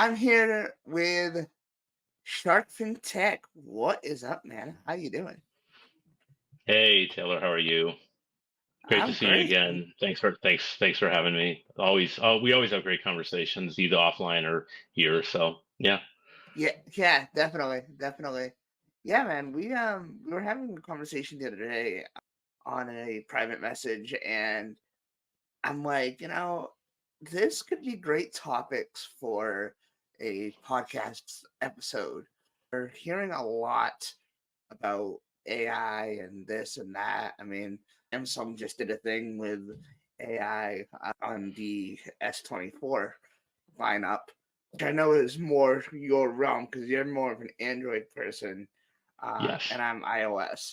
I'm here with Shark Fin Tech. What is up, man? How you doing? Hey Taylor, how are you? Great to I'm see you great. again. Thanks for having me. We always have great conversations, either offline or here. So yeah, Yeah, definitely, definitely. Yeah, man. We were having a conversation the other day on a private message, and I'm like, this could be great topics for a podcast episode. We're hearing a lot about AI and this and that. I mean, Samsung just did a thing with AI on the S24 lineup, which I know is more your realm because you're more of an Android person, yes. and I'm iOS.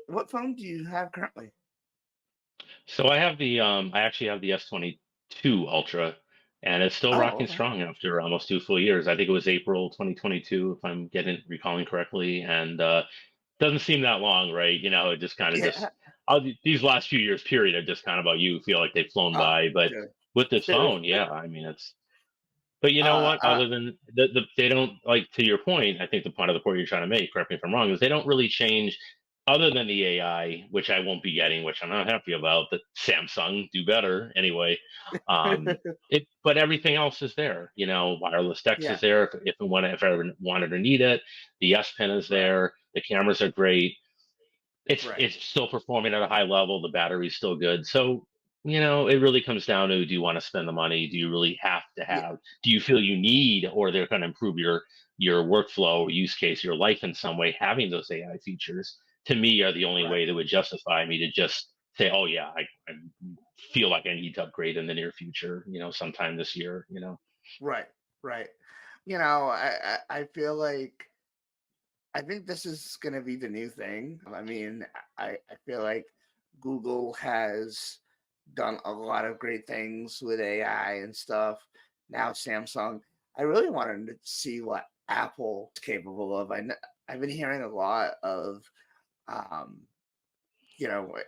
What phone do you have currently? So I actually have the S22 Ultra, and it's still Oh, rocking okay. strong after almost two full years. I think it was April 2022, if I'm getting recalling correctly, and doesn't seem that long, right? It just kind of Yeah. just these last few years period are just kind of about you feel like they've flown Oh, by, but dude. with this Dude. phone, yeah, I mean it's. But you know Uh, what? uh, Other than they don't like to your point. I think the point of the point you're trying to make, correct me if I'm wrong, is they don't really change other than the AI, which I won't be getting, which I'm not happy about. That Samsung do better anyway. But everything else is there. Wireless DeX yeah. is there if I ever wanted or need it. The S Pen is Right. there. The cameras are great. Right. It's still performing at a high level. The battery's still good. So, it really comes down to, do you want to spend the money? Do you really have to Yeah. have? Do you feel you need, or they're going to improve your workflow or use case, your life in some way, having those AI features, to me, are the only Right. way that would justify me to just say, oh yeah, I feel like I need to upgrade in the near future, sometime this year. Right. Right. I feel like I think this is going to be the new thing. I mean, I feel like Google has done a lot of great things with AI and stuff. Now Samsung. I really wanted to see what Apple is capable of. I've been hearing a lot of um,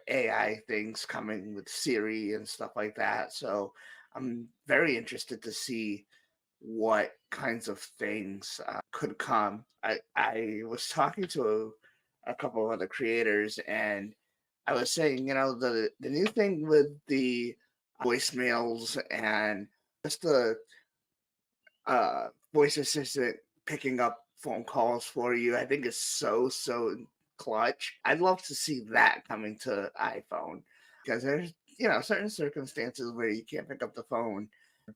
AI things coming with Siri and stuff like that. So I'm very interested to see what kinds of things could come. I was talking to a couple of other creators, and I was saying, the new thing with the voicemails and just the voice assistant picking up phone calls for you, I think is so clutch. I'd love to see that coming to iPhone because there's certain circumstances where you can't pick up the phone,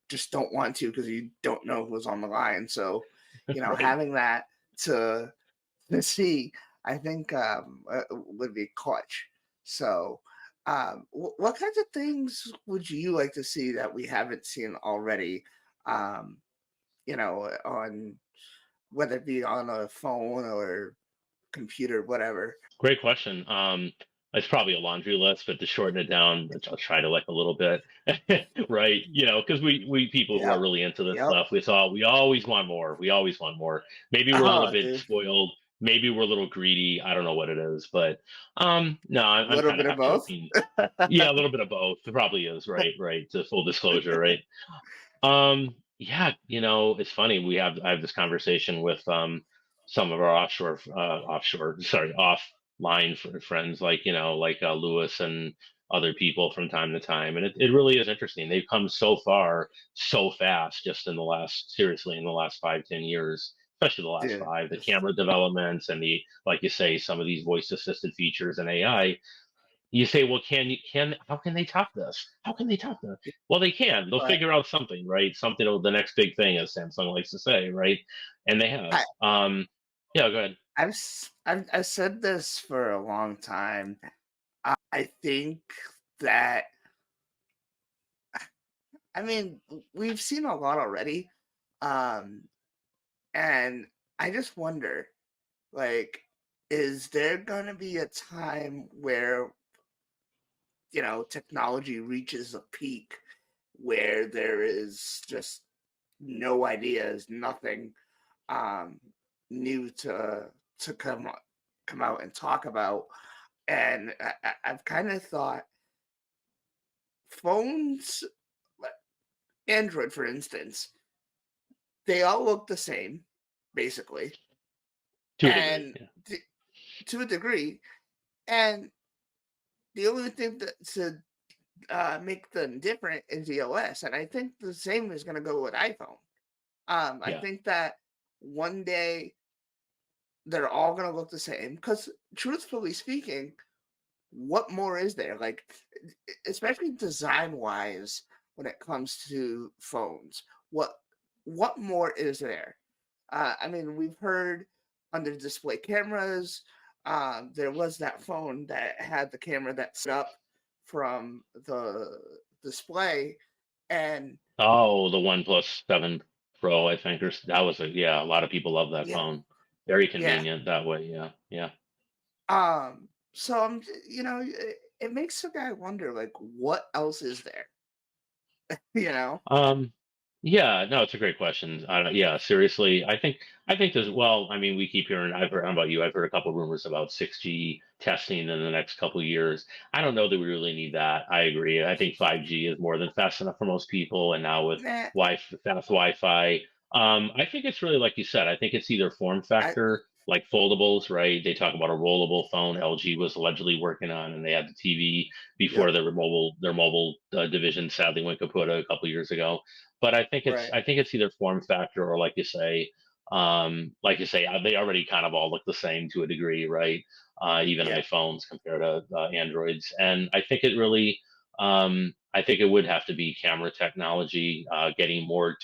just don't want to because you don't know who's on the line. So, Right. having that to see, I think would be clutch. So, what kinds of things would you like to see that we haven't seen already? Um, on whether it be on a phone or computer, whatever. Great question. It's probably a laundry list, but to shorten it down, which I'll try to like a little bit, right? Because we people who are Yep. really into this Yep. stuff, we always want more. We always want more. Maybe we're a little Oh, bit dude. spoiled. Maybe we're a little greedy. I don't know what it is, but no, A I'm little kind of bit of half both. joking. Yeah, a little bit of both. It probably is, right? Right. To full disclosure, right? Yeah, it's funny. I have this conversation with some of our sorry, offline friends, like Lewis and other people from time to time, and it really is interesting. They've come so far so fast, just seriously, in the last 5, 10 years, especially the last Dude, five. The this camera developments and like you say, some of these voice assisted features and AI. You say, well, how can they top this? How can they top that? Well, they can. They'll right. figure out something, right? Something, the next big thing, as Samsung likes to say, right? And they have. I, Yeah, go ahead. I've said this for a long time. I think that I mean we've seen a lot already, um, and I just wonder, like, is there gonna be a time where technology reaches a peak where there is just no ideas, nothing um, new to come out and talk about. And I've kind of thought phones, like Android, for instance, they all look the same, basically, To a degree. and Yeah. t- to a degree. And the only thing that to make them different is the OS, and I think the same is going to go with iPhone. I Yeah. think that one day they're all going to look the same because, truthfully speaking, what more is there? Like, especially design wise, when it comes to phones, what what more is there? I mean, we've heard under display cameras. There was that phone that had the camera that set up from the display, and Oh, the OnePlus 7 Pro, I think, that was a, yeah, a lot of people love that yeah, phone. Very yeah. convenient that way. Yeah. Yeah. So it makes the guy wonder, like, what else is there? You know? Um, yeah, no, it's a great question. Yeah, seriously, I think there's, well, I mean, we keep hearing. I've heard, how about you? I've heard a couple rumors about 6G testing in the next couple of years. I don't know that we really need that. I agree. I think 5G is more than fast enough for most people, and now with Nah, Fast Wi-Fi, I think it's really like you said. I think it's either form I factor, like foldables, right? They talk about a rollable phone LG was allegedly working on, and they had the TV before yep, their mobile division sadly went kaput a couple years ago. But right. I think it's either form factor or like you say, they already kind of all look the same to a degree, right? Even Yeah, iPhones compared to Androids, and I think it would have to be camera technology, getting more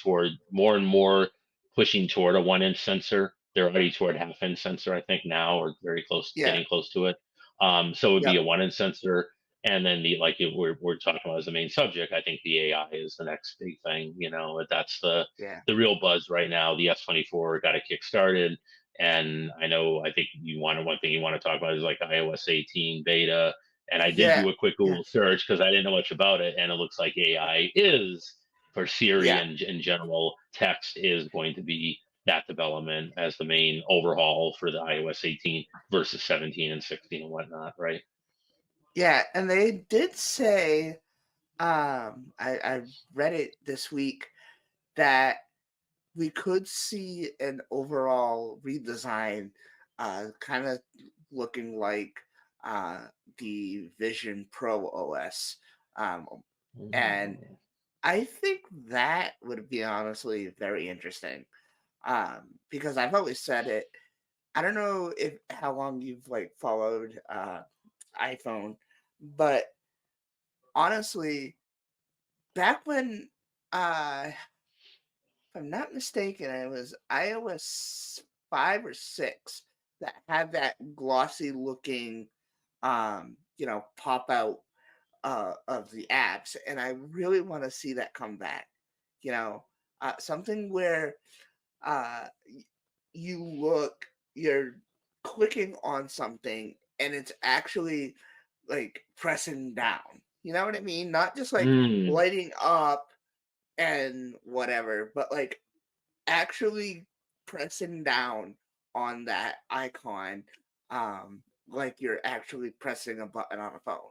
and more pushing toward a 1 inch sensor. They're already toward half inch sensor, I think now, or very close, yeah, getting close to it. So it would be yep, a 1 inch sensor, and then we're talking about as the main subject. I think the AI is the next big thing. That's yeah, the real buzz right now. The S24 got it kick started, and I think one thing you want to talk about is like iOS 18 beta. And I did yeah, do a quick yeah, Google search because I didn't know much about it, and it looks like AI is for Siri yeah, and in general text is going to be that development as the main overhaul for the iOS 18 versus 17 and 16 and whatnot, right? yeah. And they did say, I read it this week that we could see an overall redesign, kind of looking like uh the Vision Pro OS. Um, and Mm. I think that would be honestly very interesting. Because I've always said it. I don't know if how long you've like followed iPhone, but honestly, back when if I'm not mistaken, it was iOS 5 or 6 that had that glossy looking pop out of the apps, and I really want to see that come back. Something where y you look you're clicking on something and it's actually, like, pressing down, you know what I mean? Not just, like, Mm. lighting up and whatever, but, like, actually pressing down on that icon, like you're actually pressing a button on a phone.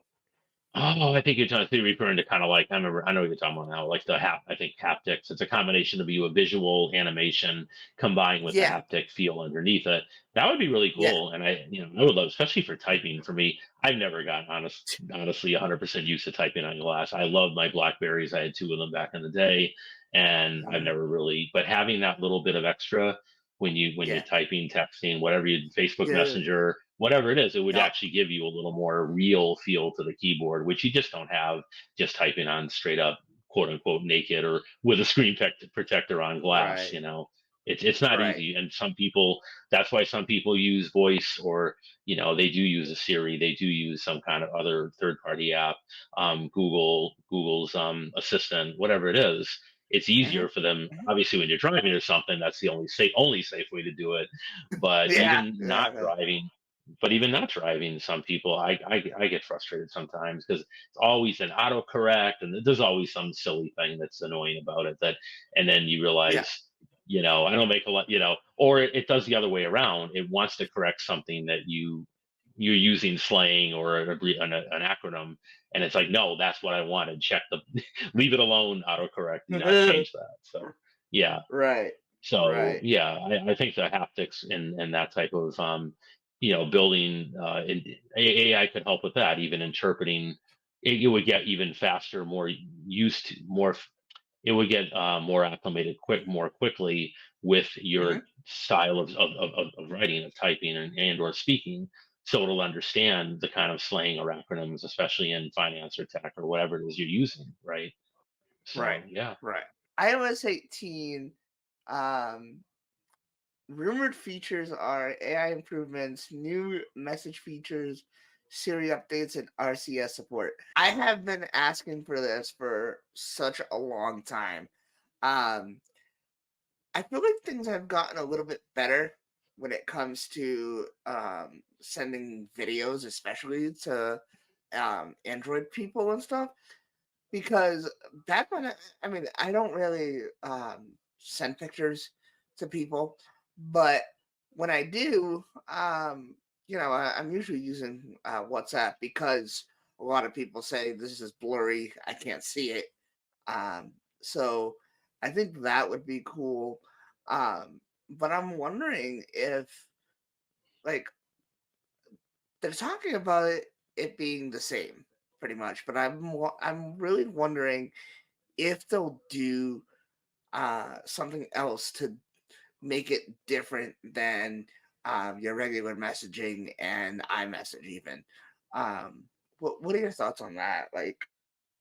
Oh, I think you're trying to referring to kind of like I know what you're talking about now, like I think haptics. It's a combination of you a visual animation combined with the Yeah, haptic feel underneath it. That would be really yeah, cool, and I would love, especially for typing. For me, I've never gotten honestly 100% used to typing on glass. I love my Blackberries. I had two of them back in the day, and I've mhm, never really. But having that little bit of extra when you're yeah, typing, texting, whatever you Facebook yeah, Messenger, whatever it is, it would yep, actually give you a little more real feel to the keyboard, which you just don't have just typing on straight up quote unquote naked or with a screen protector on glass. right, It's not right, easy, and some people, that's why some people use voice, or they do use a Siri, they do use some kind of other third party app, Google's assistant, whatever it is. It's mhm, easier for them. mhm, Obviously, when you're driving or something, that's the only safe way to do it. But yeah, even yeah, not driving, some people, I get frustrated sometimes because it's always an autocorrect, and there's always some silly thing that's annoying about it. And then you yeah, realize, I don't make a lot, or it does the other way around. It wants to correct something that you're using slang or an acronym, and it's like, no, that's what I wanted. Check the, leave it alone. Autocorrect. Do not change that. So, yeah. right. So Right. yeah, I think the haptics and that type of building AI could help with that. Even interpreting, it would get even faster, more used to more. It would get more acclimated more quickly with your Hmm. style of writing, of typing, and or speaking. So it'll understand the kind of slang or acronyms, especially in finance or tech or whatever it is you're using, right? Right. So yeah. Right. iOS 18, um, rumored features are AI improvements, new message features, Siri updates, and RCS support. I have been asking for this for such a long time. Um, I feel like things have gotten a little bit better when it comes to sending videos, especially to Android people and stuff. Because back when I mean, I don't really send pictures to people, but when I do, I'm usually using WhatsApp because a lot of people say this is blurry, I can't see it. So I think that would be cool. But I'm wondering if, like, they're talking about it being the same pretty much, but I'm really wondering if they'll do something else to make it different than your regular messaging and iMessage even. What are your thoughts on that? Like,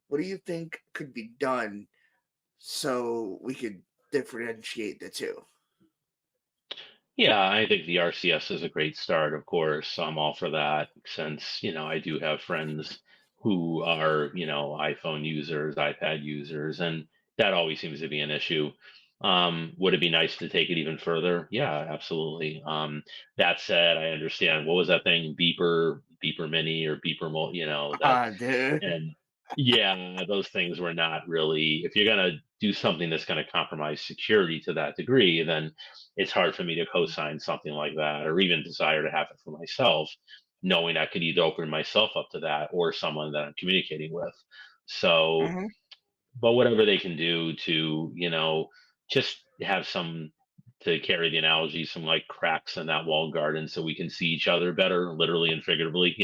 what do you think could be done so we could differentiate the two? Yeah, I think the RCS is a great start, of course. I'm all for that since, I do have friends who are, iPhone users, iPad users, and that always seems to be an issue. Would it be nice to take it even further? Yeah, absolutely. That said, I understand what was that thing, Beeper Mini or that Dude. and yeah, those things were not really, if you're going to do something that's going to compromise security to that degree, then it's hard for me to co-sign something like that or even desire to have it for myself, knowing I could either open myself up to that or someone that I'm communicating with. So, Hmm. but whatever they can do to, just have some, to carry the analogy, some like cracks in that walled garden so we can see each other better, literally and figuratively,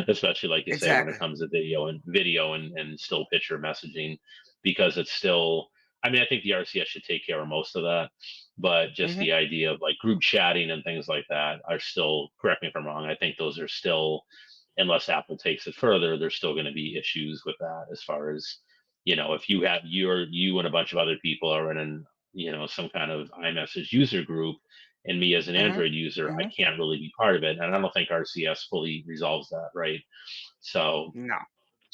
especially like you say, when it Exactly. comes to video and still picture messaging, because it's still, I mean, I think the RCS should take care of most of that, but just Hmm. the idea of like group chatting and things like that are still, correct me if I'm wrong, I think those are still, unless Apple takes it further, there's still going to be issues with that as far as, if you and a bunch of other people are in some kind of iMessage user group, and me as an Hmm. Android user, I Hmm. can't really be part of it, and I don't think RCS fully resolves that, right? So, No,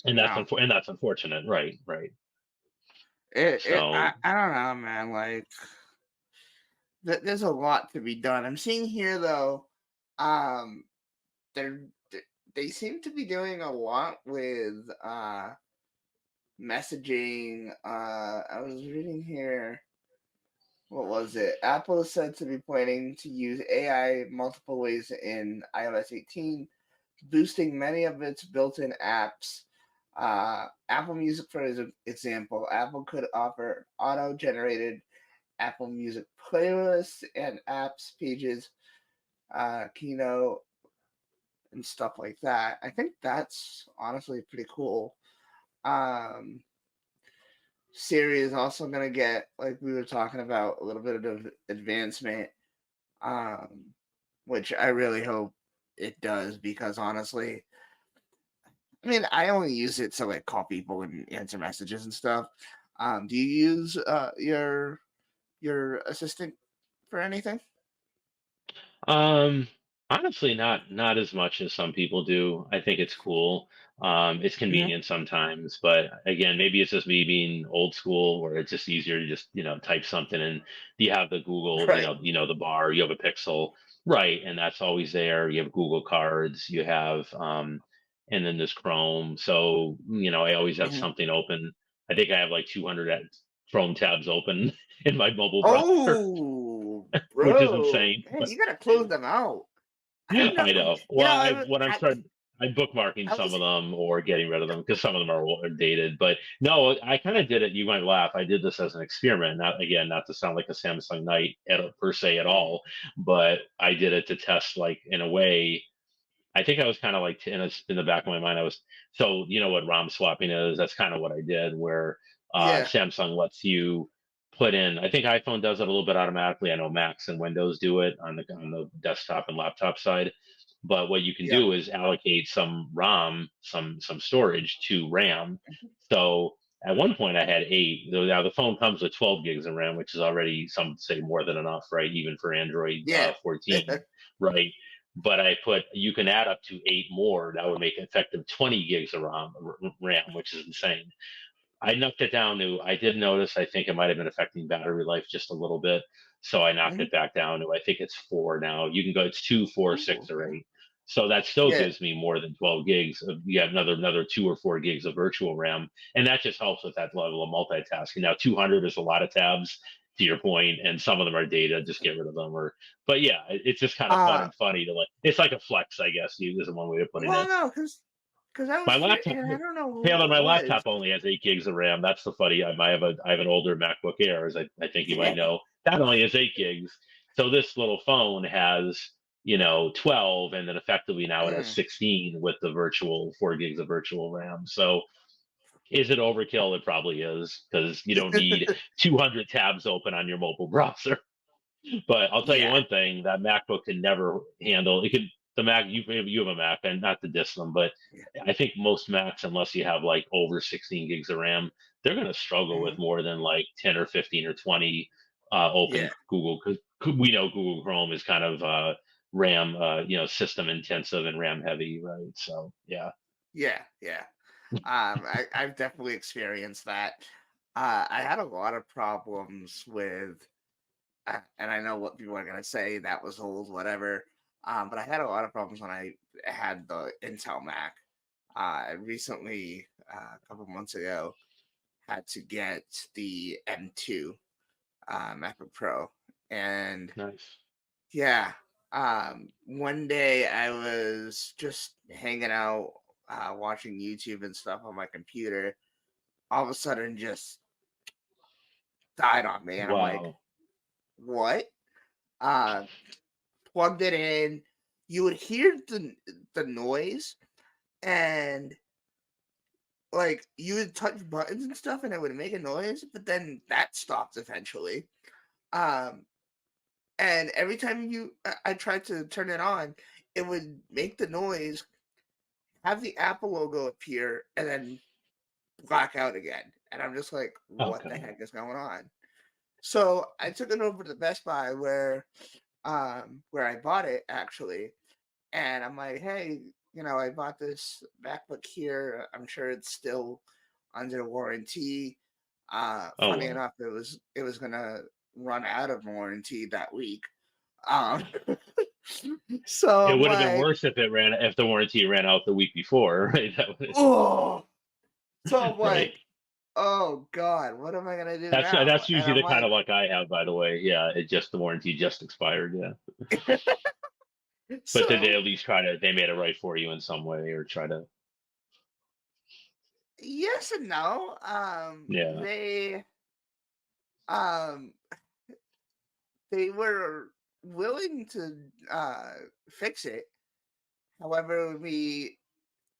and no. and that's unfortunate, right? Right. I, So, I don't know, man. Like, there's a lot to be done. I'm seeing here though, um, they're they seem to be doing a lot with messaging. I was reading here. What was it? Apple is said to be planning to use AI multiple ways in iOS 18, boosting many of its built-in apps. Apple Music, for example, Apple could offer auto-generated Apple Music playlists and apps pages, Keynote, and stuff like that. I think that's honestly pretty cool. Um, Siri is also going to get, like we were talking about, a little bit of advancement, um, which I really hope it does because honestly, I mean, I only use it to like call people and answer messages and stuff. Do you use your assistant for anything? um, honestly, not as much as some people do. I think it's cool. It's Hmm. convenient sometimes, but again, maybe it's just me being old school, where it's just easier to just type something, and you have the Google, Right. the bar, you have a Pixel, right, and that's always there. You have Google Cards, you have, and then there's Chrome. So I always have Hmm. something open. I think I have like 200 Chrome tabs open in my mobile browser, Oh, which is bro, insane. man, you gotta close them out. I I never, know. you Well, know, what I'm starting, I'm bookmarking I some was of them or getting rid of them because some of them are dated. But no, I kind of did it. You might laugh. I did this as an experiment. Not again, not to sound like a Samsung Knight per se at mm, all, but I did it to test, like in a way. I think I was kind of like in the back of my mind. I was so you know what ROM swapping is. That's kind of what I did. Where yeah, Samsung lets you put in. I think iPhone does it a little bit automatically. I know Macs and Windows do it on the desktop and laptop side. But what you can yeah. do is allocate some ROM, some storage to RAM. So at one point I had eight. Now the phone comes with 12 gigs of RAM, which is already some say more than enough, right? Even for Android Yeah. 14, right? But I put you can add up to eight more. That would make it effective 20 gigs of RAM, which is insane. I knocked it down to. I did notice. I think it might have been affecting battery life just a little bit, so I knocked Mhm. it back down to. I think it's four now. You can go. It's two, four, Ooh, six, or okay. eight. So that still Yeah. gives me more than 12 gigs. You have another 2 or 4 gigs of virtual RAM, and that just helps with that level of multitasking. Now 200 is a lot of tabs, to your point, and some of them are data. Just get rid of them. But yeah, it's just kind of fun Uh, and funny to like. It's like a flex, I guess. Is one way of putting well, it. no, because I My was curious, laptop, and I don't know Taylor, who my it was. laptop only has 8 gigs of RAM. That's the funny. I have an older MacBook Air, as I think you might know. That only has 8 gigs. So this little phone has 12, and then effectively now it has Mm. 16 with the virtual 4 gigs of virtual RAM. So is it overkill? It probably is because you don't need 200 tabs open on your mobile browser. But I'll tell you Yeah. one thing: that MacBook can never handle. It could the Mac. You have a Mac, and not to diss them, but Yeah. I think most Macs, unless you have like over 16 gigs of RAM, they're going to struggle with Mhm. more than like 10 or 15 or 20 open Yeah. Google. Because we know Google Chrome is kind of RAM, system intensive and RAM heavy, right? So yeah, Yeah. Yeah. I've definitely experienced that. I had a lot of problems with, and I know what people are gonna say that was old, whatever. But I had a lot of problems when I had the Intel Mac. I recently, a couple months ago, had to get the M2 MacBook Pro, and nice. yeah, one day I was just hanging out, watching YouTube and stuff on my computer. All of a sudden, just died on me, and I'm like, Wow. "What?" Uh, Plugged it in. You would hear the noise, and like you would touch buttons and stuff, and it would make a noise, but then that stopped eventually. Um, and every time I tried to turn it on, it would make the noise, have the Apple logo appear, and then black out again. And I'm just like, what the Okay. heck is going on? So I took it over to Best Buy where I bought it actually. And I'm like, hey, I bought this MacBook here. I'm sure it's still under warranty. Oh Funny well. enough, it was gonna run out of warranty that week. Um, so It I'm would have been like, worse if the warranty ran out the week before, right? oh, so I'm Right. like, oh God, what am I gonna do That's now? And usually I'm the kind like, of luck I have, by the way. Yeah, the warranty just expired. Yeah, but did they so at least try to? They made it right for you in some way, or try to? yes and no. Yeah. Um, they were willing to fix it. However, it would be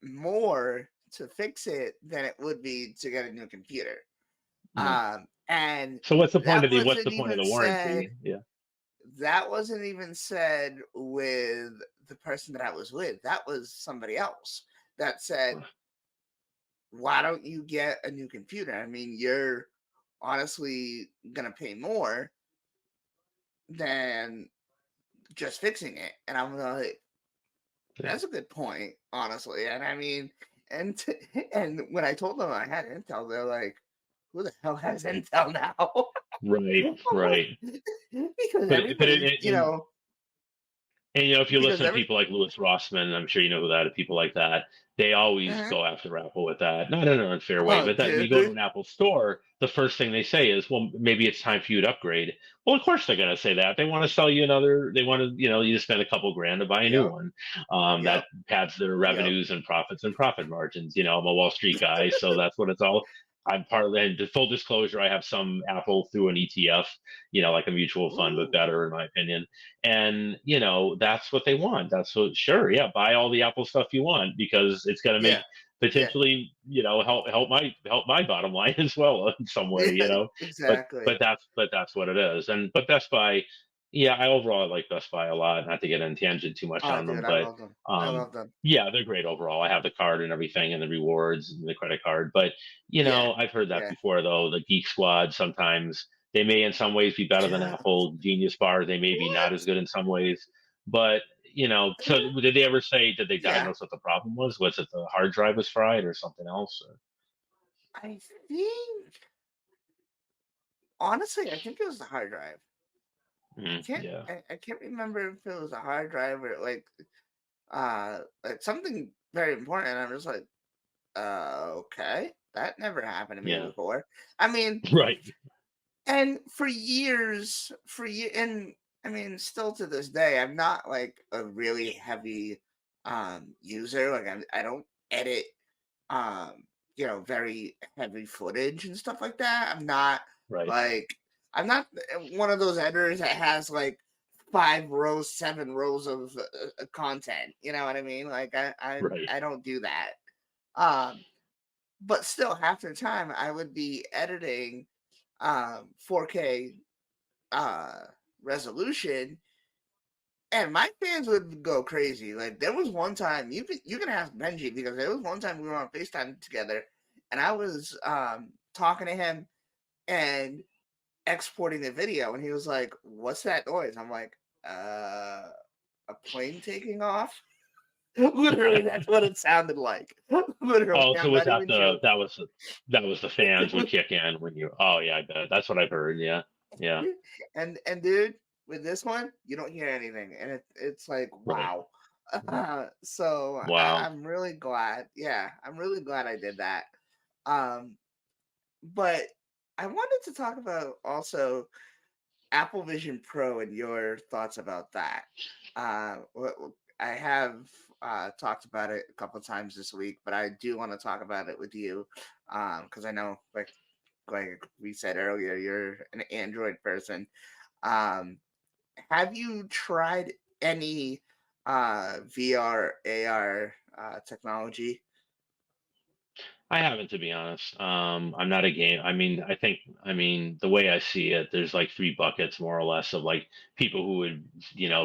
more to fix it than it would be to get a new computer. Yeah. And So what's wasn't the point of even the said. warranty? Yeah. That wasn't even said with the person that I was with. That was somebody else that said, "Why don't you get a new computer? I mean, you're honestly gonna pay more than just fixing it." And I'm like, Yeah. "That's a good point, honestly." And I mean, and when I told them I had Intel, they're like, "Who the hell has Intel now?" Right. I'm like, Right. because But everybody, and And if you because listen to every people like Louis Rossman, I'm sure you know who that people like that. They always Mhm. go after Apple with that, not in an unfair way, Oh, but that you go to dude. an Apple store, the first thing they say is, "Well, maybe it's time for you to upgrade." Well, of course they're going to say that. They want to sell you another. They want to, you to spend a couple grand to buy a new Yep. one. That Yep. pads their Yep. revenues and profits and profit margins. I'm a Wall Street guy, so that's what it's all. I'm partly, and full disclosure, I have some Apple through an ETF, like a mutual fund, but Ooh. better in my opinion. And that's what they want. That's what, sure, yeah, buy all the Apple stuff you want because it's going to make Yeah. Yeah. potentially, help my bottom line as well in some way, Yeah. but Exactly. but that's what it is. But Best Buy, yeah, I overall like Best Buy a lot. Not to get on tangent too much Oh, on them, dude, I but love them. I um, love them. yeah, they're great overall. I have the card and everything, and the rewards and the credit card. But Yeah. I've heard that Yeah. before though. The Geek Squad sometimes they may in some ways be better than Yeah. Apple. Genius Bar, they may be not as What? good in some ways. But so did they ever say, did they Yeah. diagnose what the problem was? Was it the hard drive was fried or something else? Or, I think honestly, I think it was the hard drive. yeah, I can't remember if it was a hard drive or like something very important. I'm just like, okay. That never happened to me yeah, before. I mean, right, and and I mean, still to this day, I'm not like a really heavy user. Like I don't edit um very heavy footage and stuff like that. right, Like I'm not one of those editors that has like 5 rows, 7 rows of content. You know what I mean? Like right. I don't do that. Um, but still, half the time I would be editing 4K uh resolution, and my fans would go crazy. Like there was one time you can ask Benji because there was one time we were on FaceTime together, and I was talking to him and exporting the video, and he was like, "What's that noise?" I'm like, a plane taking off." Literally, that's what it sounded like. Literally, Oh, so I'm was not that even joking. the fans would kick in when you? Oh yeah, I bet that's what I've heard. Yeah, yeah, And dude, with this one, you don't hear anything, and it's like right. wow. So Wow. I'm really glad. Yeah, I'm really glad I did that. Um, but I wanted to talk about also Apple Vision Pro and your thoughts about that. I have talked about it a couple times this week, but I do want to talk about it with you because I know, like we said earlier, you're an Android person. Um, have you tried any VR AR technology? I haven't, to be honest. I'm not a game. I mean, the way I see it, there's like three buckets more or less of like people who would,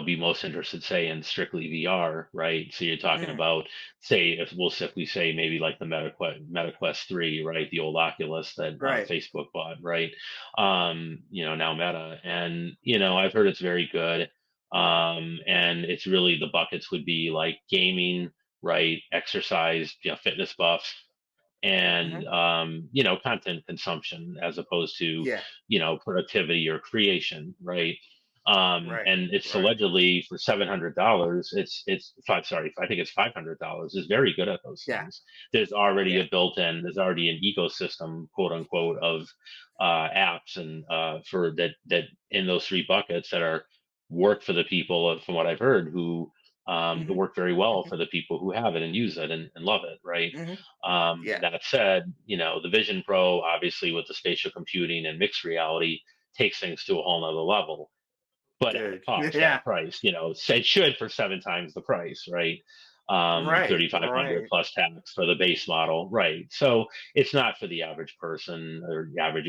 be most interested, say, in strictly VR, right? So you're talking Mm, about, say, if we'll simply say maybe like the MetaQuest 3, right? The old Oculus that right. Facebook bought, right? Now Meta. And, I've heard it's very good. And it's really the buckets would be like gaming, right? Exercise, fitness buffs and Hmm. content consumption as opposed to Yeah. productivity or creation, right? Right. And it's Right. allegedly for $700. It's five. Sorry, I think it's $500. Is very good at those Yeah. things. There's Yeah. already an ecosystem, quote unquote, of apps and for that in those three buckets that are work for the people, from what I've heard, who Hmm. work very well Hmm. for the people who have it and use it and love it, right? Hmm. Yeah. That said, the Vision Pro, obviously with the spatial computing and mixed reality, takes things to a whole nother level, but at a Dude. cost, at a Yeah. price. It should for seven times the price, right? Right. 3,500 Right. plus tax for the base model, right? So it's not for the average person or the average.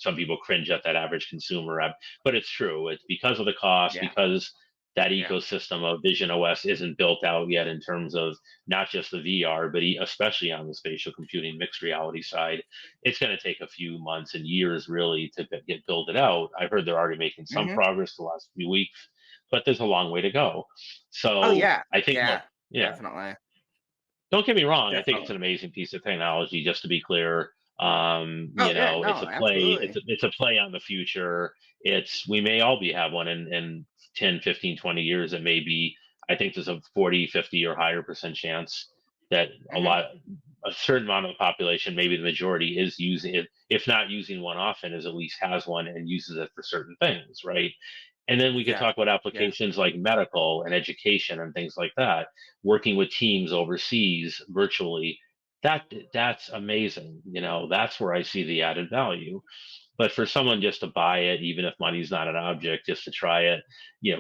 Some people cringe at that average consumer app, but it's true. It's because of the cost, Yeah. because that Yeah. ecosystem of Vision OS isn't built out yet in terms of not just the VR, but especially on the spatial computing mixed reality side. It's going to take a few months and years really to get build it out. I've heard they're already making some Hmm. progress the last few weeks, but there's a long way to go. Oh So yeah. I think, look, Yeah. yeah, Definitely. don't get me wrong. I think it's Definitely. an amazing piece of technology. Just to be clear, Oh yeah. it's No. a play. Absolutely. It's a play on the future. We may all be have one in 10, 15, 20 years, it may be, I think there's a 40, 50 or higher percent chance that Hmm. a certain amount of the population, maybe the majority, is using it, if not using one often, is at least has one and uses it for certain things, right? And then we could Yeah. talk about Yeah. applications like medical and education and things like that, working with teams overseas virtually. That's amazing. That's where I see the added value. But for someone just to buy it, even if money's not an object, just to try it,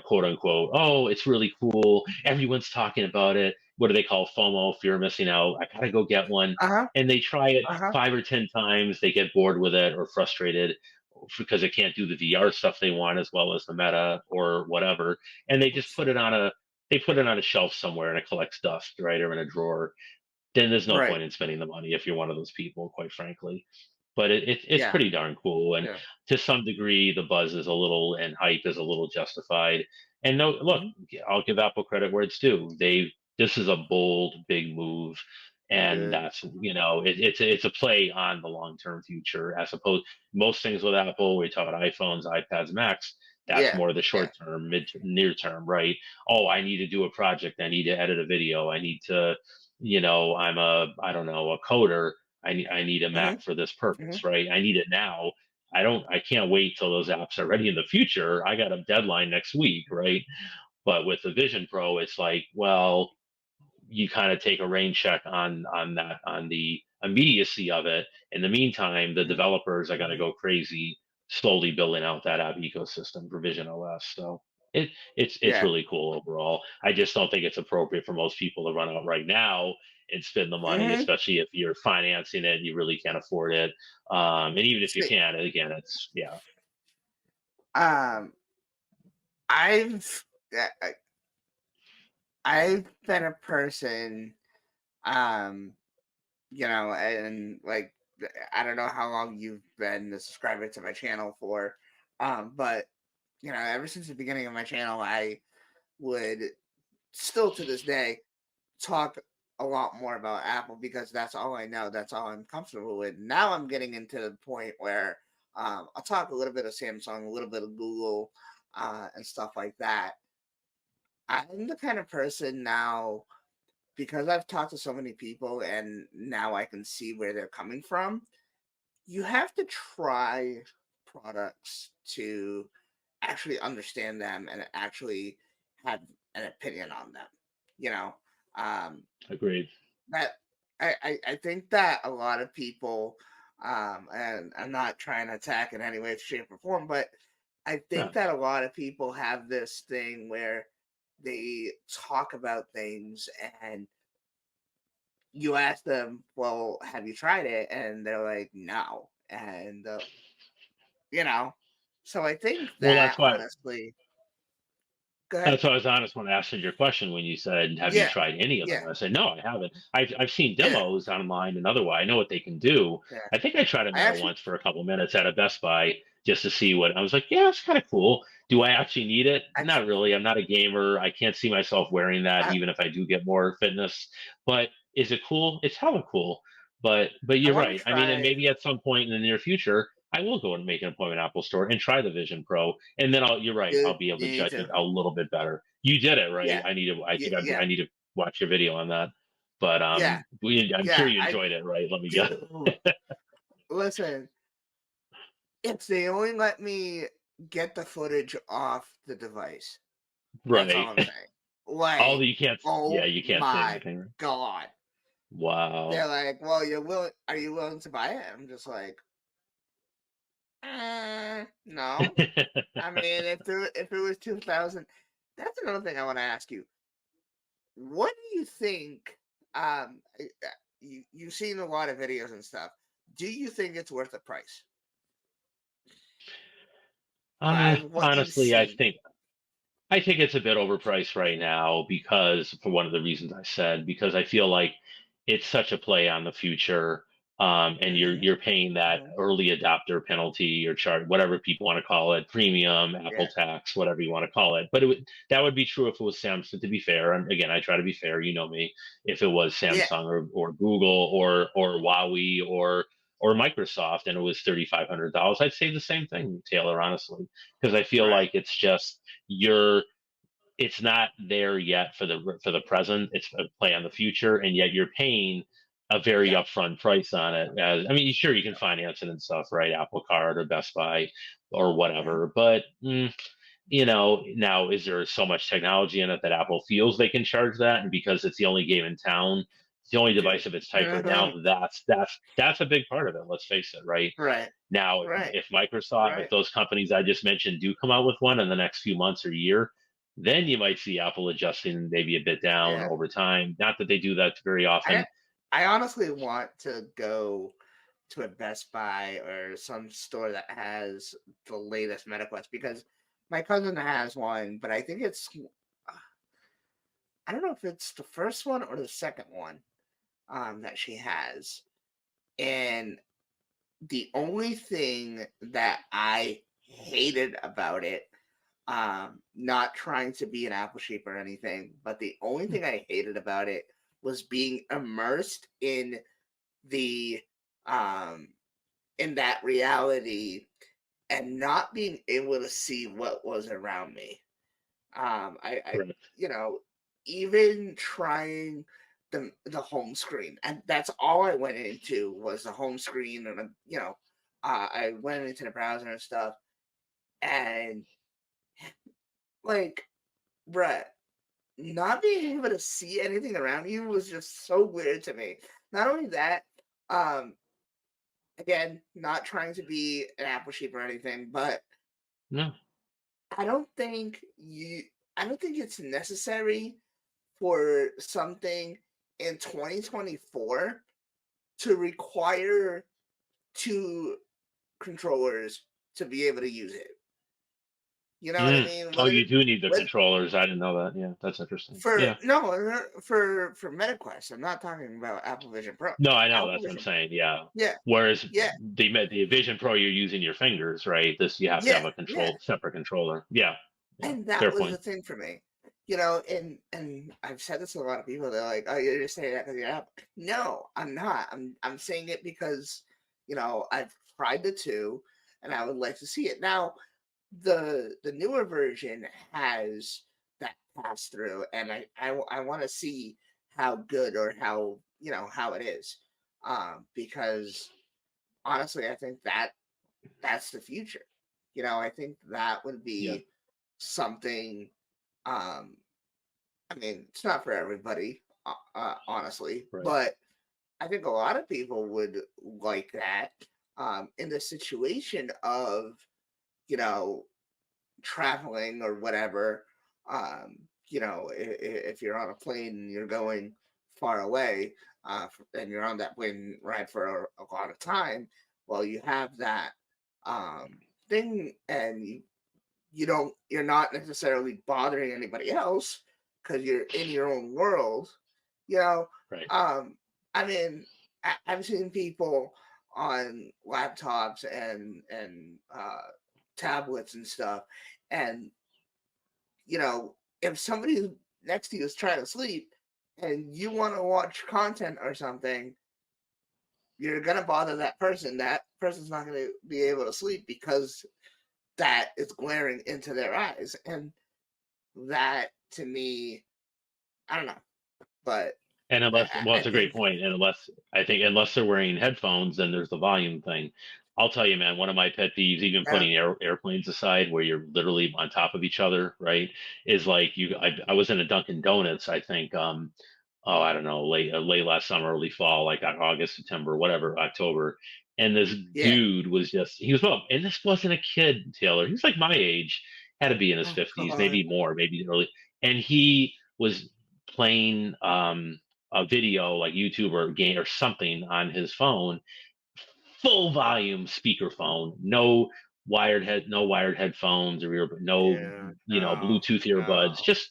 quote unquote, oh, it's really cool. Everyone's talking about it. What do they call FOMO? Fear of missing out. I gotta go get one. Uh huh. And they try it Uh huh. 5 or 10 times. They get bored with it or frustrated because it can't do the VR stuff they want as well as the meta or whatever. And they put it on a shelf somewhere and it collects dust, right? Or in a drawer. Then there's no Right. point in spending the money if you're one of those people, quite frankly. But it's Yeah. pretty darn cool, and Yeah. to some degree, the buzz is a little and hype is a little justified. And no, look, Hmm. I'll give Apple credit where it's due. This is a bold, big move, and Good. that's it's a play on the long term future as opposed most things with Apple. We talk about iPhones, iPads, Macs. That's Yeah. more the Yeah. short term, near term, right? Oh, I need to do a project. I need to edit a video. I need to, I'm I don't know, a coder. I need a Hmm. Mac for this Hmm. purpose, right? I need it now. I can't wait till those apps are ready in the future. I got a deadline next week, right? But with the Vision Pro, it's like, well, you kind of take a rain check on the immediacy of it. In the meantime, the Hmm. developers are going to Hmm. go crazy, slowly building out that app ecosystem for Vision OS. So it's Yeah. really cool overall. I just don't think it's appropriate for most people to run out right now and spend the money, Hmm. especially if you're financing it and you really can't afford it. And even if you See, can, again, it's yeah, um, I've I- I've been a person, um, and like I don't know how long you've been a subscriber to my channel for, but ever since the beginning of my channel, I would still to this day talk a lot more about Apple because that's all I know. That's all I'm comfortable with. Now I'm getting into the point where I'll talk a little bit of Samsung, a little bit of Google, and stuff like that. I'm the kind of person now because I've talked to so many people and now I can see where they're coming from. You have to try products to actually understand them and actually have an opinion on them. You know, um, agreed. that I think that a lot of people, and I'm not trying to attack in any way, shape, or form, but I Yeah, think that a lot of people have this thing where they talk about things and you ask them, well, have you tried it? And they're like, no. And, you know, so I think well, that that's why. honestly, go ahead. That's why I was honest when I asked you your question when you said, "Have you Yeah. tried any of them?" Yeah. I said, "No, I haven't. I've seen Yeah. demos online and otherwise. I know what they can do. Yeah. I think I tried a I Meta actually, once for a couple minutes at a Best Buy just to see what I was like. Yeah, it's kind of cool. Do I actually need it? actually, Not really. I'm not a gamer. I can't see myself wearing that, I, even if I do get more fitness. But is it cool? It's hella cool. But I you're want to right. I mean, and try. maybe at some point in the near future, I will go and make an appointment at Apple Store and try the Vision Pro, and then you're right. Good. I'll be able to You need judge it to. a little bit better. You did it right. Yeah. I Yeah. think Yeah. I need to watch your video on that. But Yeah. I'm sure Yeah. you I enjoyed it, right? Let me guess. do. Listen, if they only let me get the footage off the device, that's all Right. I'm saying. All that Like, you can't. Yeah, oh you can't say my anything. Right? god. They're Wow. like, well, you're willing. Are you willing to buy it? I'm just like, no. I mean, if it was 2000, that's another thing I want to ask you. What do you think? You've seen a lot of videos and stuff. Do you think it's worth the price by what you've Honestly, seen? I think it's a bit overpriced right now because for one of the reasons I said, because I feel like it's such a play on the future. And Hmm. you're paying that Hmm. early adopter penalty or charge, whatever people want to call it, premium, Apple Yeah. tax, whatever you want to call it. But that would be true if it was Samsung, to be fair. And again, I try to be fair, you know me. If it was Yeah. Samsung or Google or Huawei or or Microsoft and it was $3,500, I'd say the same thing, Taylor, honestly, because I feel Right. like it's just you're it's not there yet for the present. It's a play on the future, and yet you're paying a very Yeah. upfront price on it. As I mean, sure you can finance it and stuff, right? Apple Card or Best Buy or Yeah. whatever, but now is there so much technology in it that Apple feels they can charge that, and because it's the only game in town, it's the only device Dude. of its type right now. That's a big part of it. Let's face it, right? Right. Now, Right. if Microsoft, if Right. those companies I just mentioned do come out with one in the next few months or year, then you might see Apple adjusting maybe a bit down Yeah. over time. Not that they do that very I often. I honestly want to go to a Best Buy or some store that has the latest MetaQuest because my cousin has one, but I think it's I don't know if it's the first one or the second one that she has. And the only thing that I hated about it, not trying to be an apple sheep or anything, but the only thing I hated about it was being immersed the um in that reality and not being able to see what was around me. I Correct. you know, even trying the home screen, and that's all I went into was the home screen, and I went into the browser and stuff, and like, bruh, not being able to see anything around you was just so weird to me. Not only that, um, again, not trying to be an apple sheep or anything, but No. I don't think you I don't think it's necessary for something in 2024 to require 2 controllers to be able to use it. You know what I Mm. mean? Oh, Whether you do need the with controllers. I didn't know that. Yeah, that's interesting. for Yeah. no, for MetaQuest, I'm not talking about Apple Vision Pro. No, I know. Apple That's what I'm Vision saying. Yeah. Yeah, Whereas yeah, the Vision Pro, you're using your fingers, right? This you have to yeah, have a yeah. separate controller. Yeah. Yeah. And that Fair was the point. thing for me. And I've said this to a lot of people. They're like, "Oh, you're just saying that because you're Apple." No, I'm not. I'm saying it because I've tried the two, and I would like to see it. Now, the newer version has that pass through, and I want to see how good or how it is, because honestly, I think that's the future. I think that would Yeah. be something. Um, I mean, it's not for everybody, honestly, Right. but I think a lot of people would like that, in the situation of you know traveling or whatever. If you're on a plane and you're going far away, and you're on that plane ride for a lot of time, well, you have that thing, and you're not necessarily bothering anybody else because you're in your own world. You know, Right. um, I mean, I've seen people on laptops and tablets and stuff, and if somebody next to you is trying to sleep and you want to watch content or something, you're gonna bother that person. That person's not gonna be able to sleep because that is glaring into their eyes, and that to me, I don't know, but And unless, well, I it's a great think point. And unless they're wearing headphones, then there's the volume thing. I'll tell you, man, one of my pet peeves, even uh, putting airplanes aside, where you're literally on top of each other, right? Is like I was in a Dunkin' Donuts, I think, oh, I don't know, late last summer, early fall, like August, September, whatever, October, and this yeah. dude he was well, and this wasn't a kid, Taylor. He was like my age, had to be in his Oh 50s, God. maybe more, maybe early, and he was playing a video like YouTube or game or something on his phone, full volume speakerphone, no wired headphones or no, Yeah. No. Bluetooth earbuds. No. Just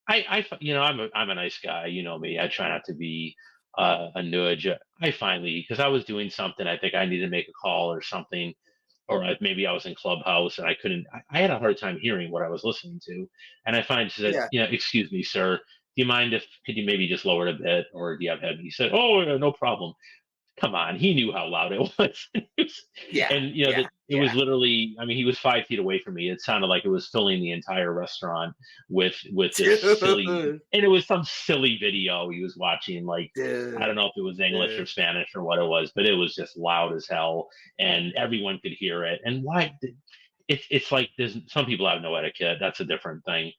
I'm a nice guy. You know me. I try not to be a nudge. I finally, because I was doing something, I think I needed to make a call or something, or maybe I was in Clubhouse and I couldn't. I had a hard time hearing what I was listening to, and I finally said, Yeah. "Excuse me, sir. Do you mind if could you maybe just lower it a bit, or do you have heavy?" He said, "Oh, yeah, no problem." come on, he knew how loud it was. Yeah, And yeah, that it was yeah. literally, I mean, he was 5 feet away from me. It sounded like it was filling the entire restaurant with this silly, Dude, and it was some silly video he was watching. Like, I don't dude, know if it was English or dude. Spanish or what it was, but it was just loud as hell, and everyone could hear it. And why? It's like there's some people have no etiquette. That's a different thing.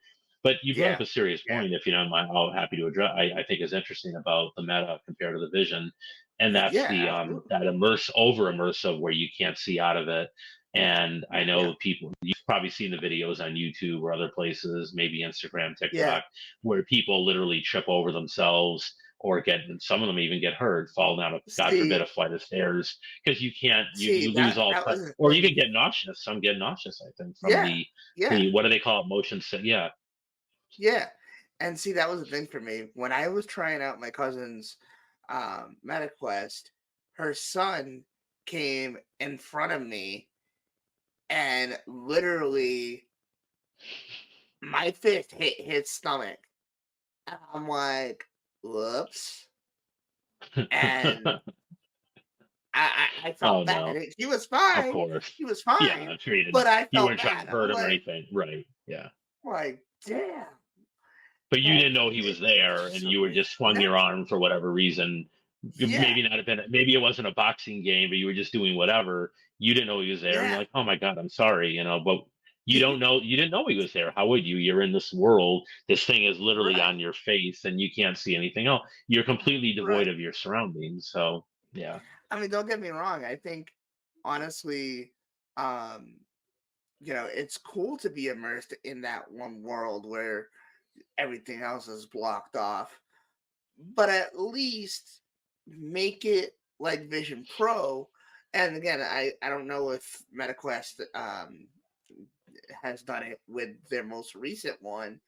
But you brought up Yeah, a serious yeah, point, if you don't mind. I'm happy to address. I think is interesting about the Meta compared to the Vision, and that's yeah, the absolutely. that over immersive where you can't see out of it. And I Yeah, know people, you've probably seen the videos on YouTube or other places, maybe Instagram, yeah. TikTok, where people literally trip over themselves or get, some of them even get hurt, fall down, God forbid, a See, flight of stairs, because you can't, you lose that all that touch, was the or even thing. get nauseous. Some get nauseous, I think, from Yeah, yeah, the what do they call it? Motion sick. Yeah. yeah. And see, that was the thing for me when I was trying out my cousin's MetaQuest. Her son came in front of me, and literally my fist hit his stomach. And I'm like, whoops. And I Oh felt bad. no. He was Of fine. course. He was Yeah, fine, I'm sure but I you felt weren't trying bad. to I'm hurt him or anything. Right. Yeah. like, damn. But you didn't Like, know he was there, it's and so you were crazy. just swung your No. arm for whatever reason. Yeah. Maybe not have been, maybe it wasn't a boxing game, but you were just doing whatever. You didn't know he was there, and you're Yeah. like, "Oh my God, I'm sorry," but you don't See? know, you didn't know he was there. How would you? You're in this world. This thing is literally Right. on your face, and you can't see anything else. You're completely devoid Right. of your surroundings. So, yeah, I mean, don't get me wrong. I think honestly, um, it's cool to be immersed in that one world where everything else is blocked off. But at least make it like Vision Pro. And again, I don't know if MetaQuest has done it with their most recent one,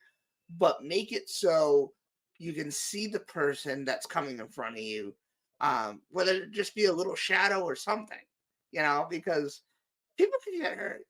but make it so you can see the person that's coming in front of you, whether it just be a little shadow or something, because people can get hurt.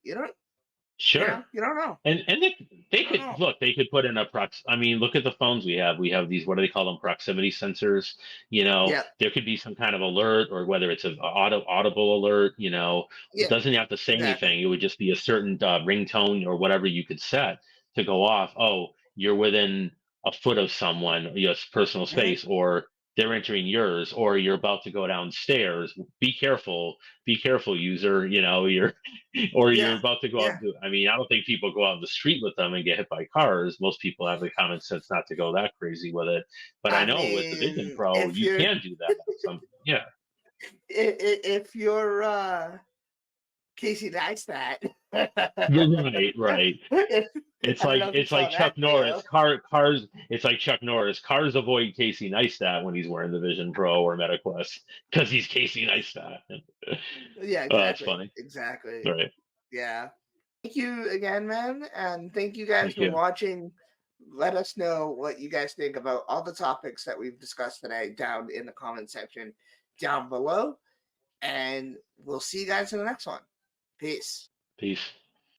sure. You don't know. And they You don't could know. look, they could put in a prox. I mean, look at the phones we have. We have these, what do they call them? Proximity sensors. Yeah, There could be some kind of alert, or whether it's an audible alert. It yeah, doesn't have to say exactly. anything. It would just be a certain ringtone or whatever you could set to go off. Oh, you're within a foot of someone, personal Hmm. space, or they're entering yours, or you're about to go downstairs. Be careful, user. Or you're Yeah, about to go out yeah. and do. I mean, I don't think people go out in the street with them and get hit by cars. Most people have the common sense not to go that crazy with it. But I I know with the Vision mean, Pro, if you you're can do that. Yeah, if you're Casey Neistat, right, right. I don't know if you It's saw like that Chuck Norris. video. Cars. It's like Chuck Norris. Cars avoid Casey Neistat when he's wearing the Vision Pro or MetaQuest because he's Casey Neistat. Yeah, Oh, that's exactly, funny. exactly. All right. Yeah. Thank you again, man, and thank you guys Thank for you. watching. Let us know what you guys think about all the topics that we've discussed today down in the comment section down below, and we'll see you guys in the next one. Peace. Peace.